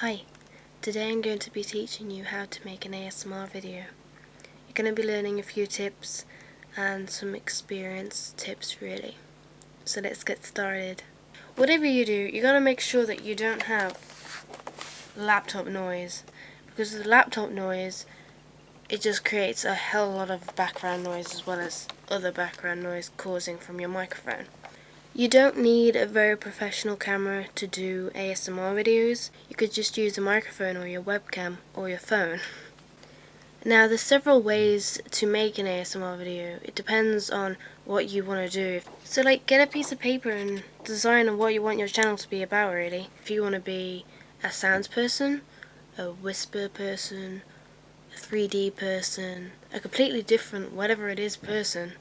Hi, today I'm going to be teaching you how to make an ASMR video. You're going to be learning a few tips and some experience tips really. So let's get started. Whatever you do, you got to make sure that you don't have laptop noise, because with laptop noise it just creates a hell lot of background noise as well as other background noise causing from your microphone. You don't need a very professional camera to do ASMR videos. You could just use a microphone or your webcam or your phone. Now there's several ways to make an ASMR video. It depends on what you want to do. So get a piece of paper and design on what you want your channel to be about really. If you want to be a sounds person, a whisper person, a 3D person, a completely different whatever it is person,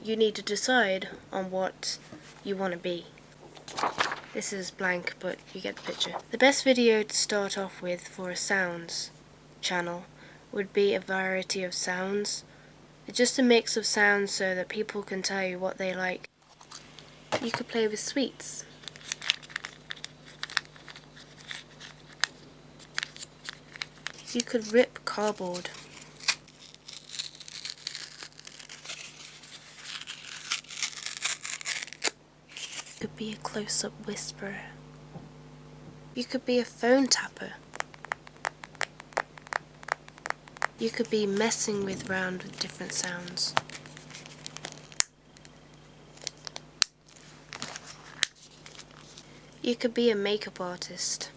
you need to decide on what you want to be. This is blank, but you get the picture. The best video to start off with for a sounds channel would be a variety of sounds. Just a mix of sounds so that people can tell you what they like. You could play with sweets. You could rip cardboard. You could be a close-up whisperer. You could be a phone tapper. You could be messing around with different sounds. You could be a makeup artist.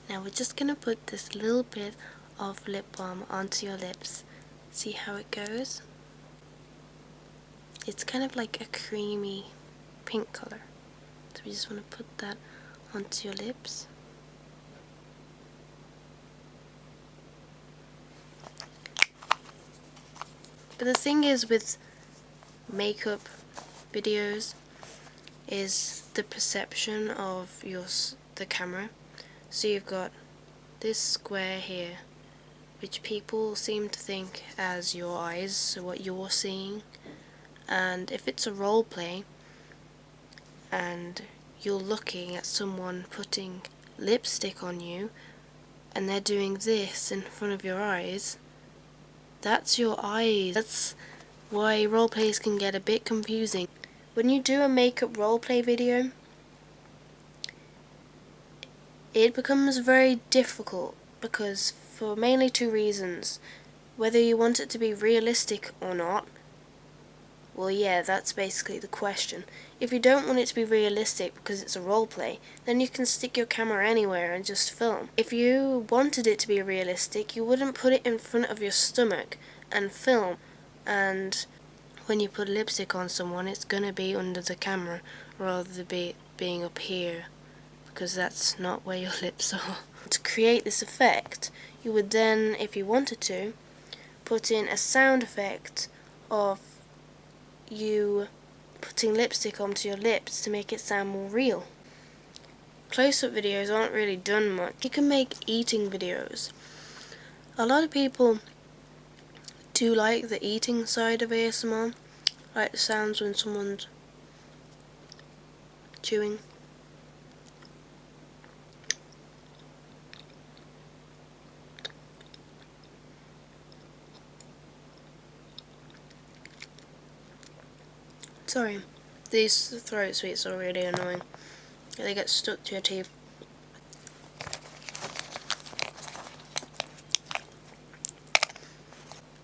Now we're just going to put this little bit of lip balm onto your lips. See how it goes? It's kind of like a creamy pink colour. So we just want to put that onto your lips. But the thing is with makeup videos is the perception of the camera. So you've got this square here, which people seem to think as your eyes, so what you're seeing. And if it's a role play and you're looking at someone putting lipstick on you and they're doing this in front of your eyes, that's your eyes. That's why role plays can get a bit confusing. When you do a makeup roleplay video, it becomes very difficult because for mainly two reasons. Whether you want it to be realistic or not, well yeah, that's basically the question. If you don't want it to be realistic because it's a roleplay, then you can stick your camera anywhere and just film. If you wanted it to be realistic, you wouldn't put it in front of your stomach and film, and when you put lipstick on someone it's gonna be under the camera rather than being up here, because that's not where your lips are. To create this effect, you would then, if you wanted to, put in a sound effect of you putting lipstick onto your lips to make it sound more real. Close-up videos aren't really done much. You can make eating videos. A lot of people do like the eating side of ASMR, like the sounds when someone's chewing. Sorry, these throat sweets are really annoying. They get stuck to your teeth.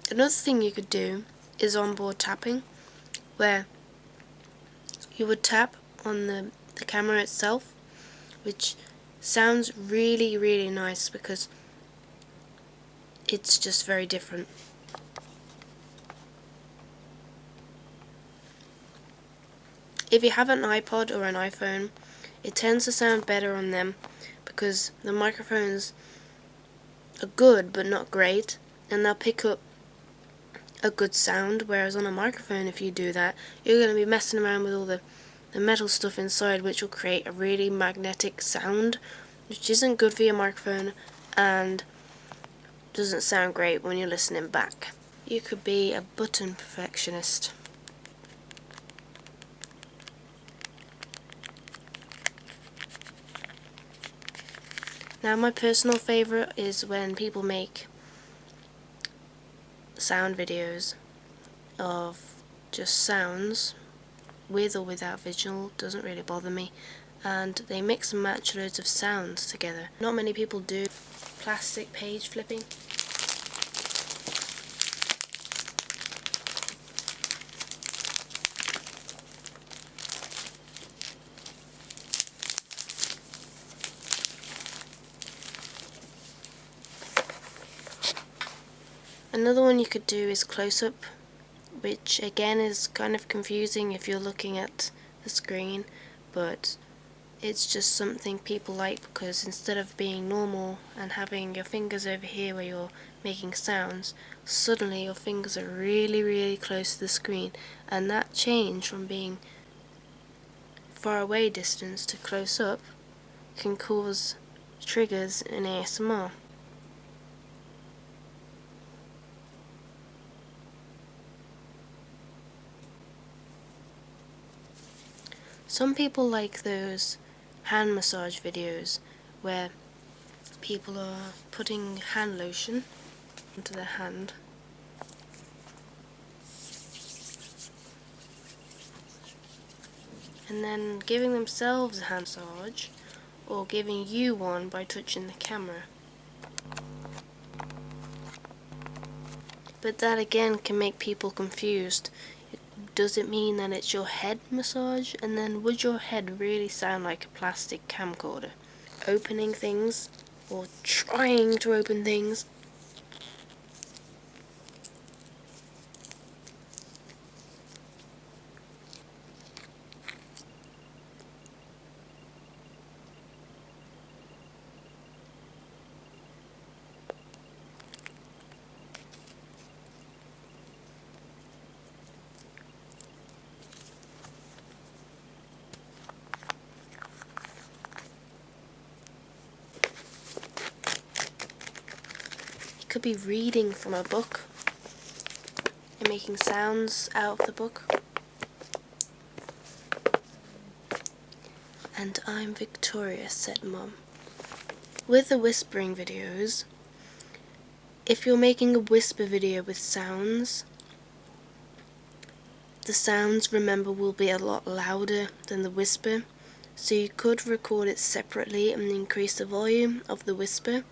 Another thing you could do is onboard tapping, where you would tap on the camera itself, which sounds really, really nice because it's just very different. If you have an iPod or an iPhone, it tends to sound better on them because the microphones are good but not great, and they'll pick up a good sound, whereas on a microphone, if you do that, you're going to be messing around with all the metal stuff inside, which will create a really magnetic sound, which isn't good for your microphone and doesn't sound great when you're listening back. You could be a button perfectionist. Now my personal favourite is when people make sound videos of just sounds, with or without visual, doesn't really bother me, and they mix and match loads of sounds together. Not many people do plastic page flipping. Another one you could do is close-up, which again is kind of confusing if you're looking at the screen, but it's just something people like because instead of being normal and having your fingers over here where you're making sounds, suddenly your fingers are really close to the screen, and that change from being far away distance to close up can cause triggers in ASMR. Some people like those hand massage videos where people are putting hand lotion onto their hand and then giving themselves a hand massage or giving you one by touching the camera. But that again can make people confused. Does it mean that it's your head massage? And then would your head really sound like a plastic camcorder? Opening things, or trying to open things. Could be reading from a book and making sounds out of the book. And I'm victorious, said Mum. With the whispering videos, if you're making a whisper video with sounds, the sounds, remember, will be a lot louder than the whisper, so you could record it separately and increase the volume of the whisper,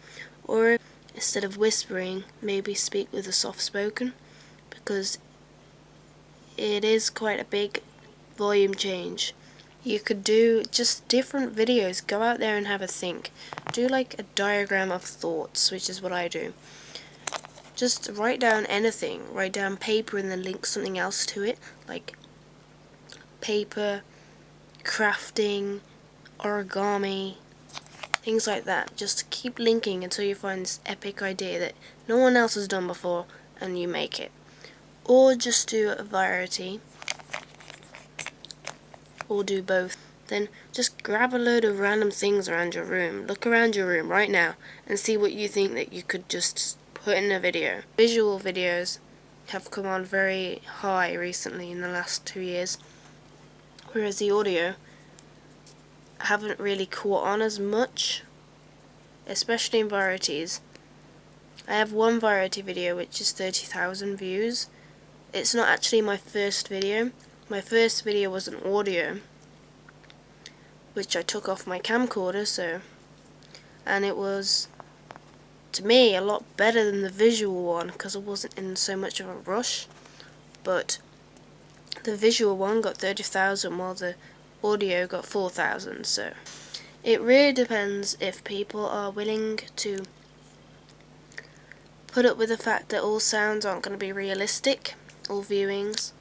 or instead of whispering, maybe speak with a soft spoken, because it is quite a big volume change. You could do just different videos. Go out there and have a think. Do like a diagram of thoughts, which is what I do. Just write down anything. Write down paper and then link something else to it, like paper, crafting, origami, things like that. Just keep linking until you find this epic idea that no one else has done before and you make it. Or just do a variety, or do both. Then just grab a load of random things around your room. Look around your room right now and see what you think that you could just put in a video. Visual videos have come on very high recently in the last 2 years, whereas the audio haven't really caught on as much, especially in varieties. I have one variety video which is 30,000 views. It's not actually my first video. My first video was an audio which I took off my camcorder, and it was, to me, a lot better than the visual one because I wasn't in so much of a rush. But the visual one got 30,000 while the audio got 4,000, so it really depends if people are willing to put up with the fact that all sounds aren't going to be realistic, all viewings,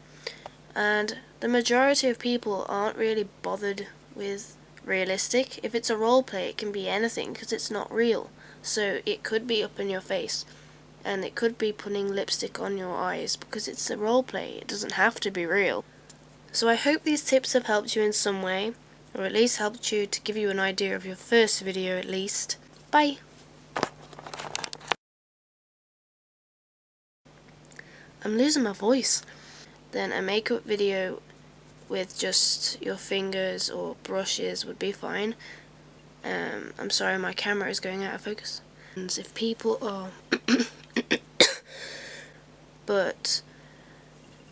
and the majority of people aren't really bothered with realistic. If it's a role play, it can be anything because it's not real, so it could be up in your face, and it could be putting lipstick on your eyes because it's a role play. It doesn't have to be real. So I hope these tips have helped you in some way, or at least helped you to give you an idea of your first video at least. Bye! I'm losing my voice. Then a makeup video with just your fingers or brushes would be fine. I'm sorry, my camera is going out of focus. And if people are but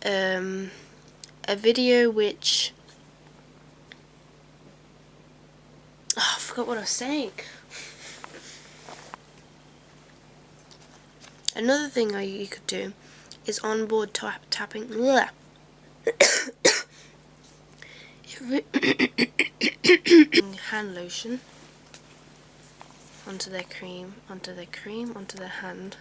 a video which I forgot what I was saying. Another thing you could do is onboard tapping. Hand lotion onto their cream, onto their hand.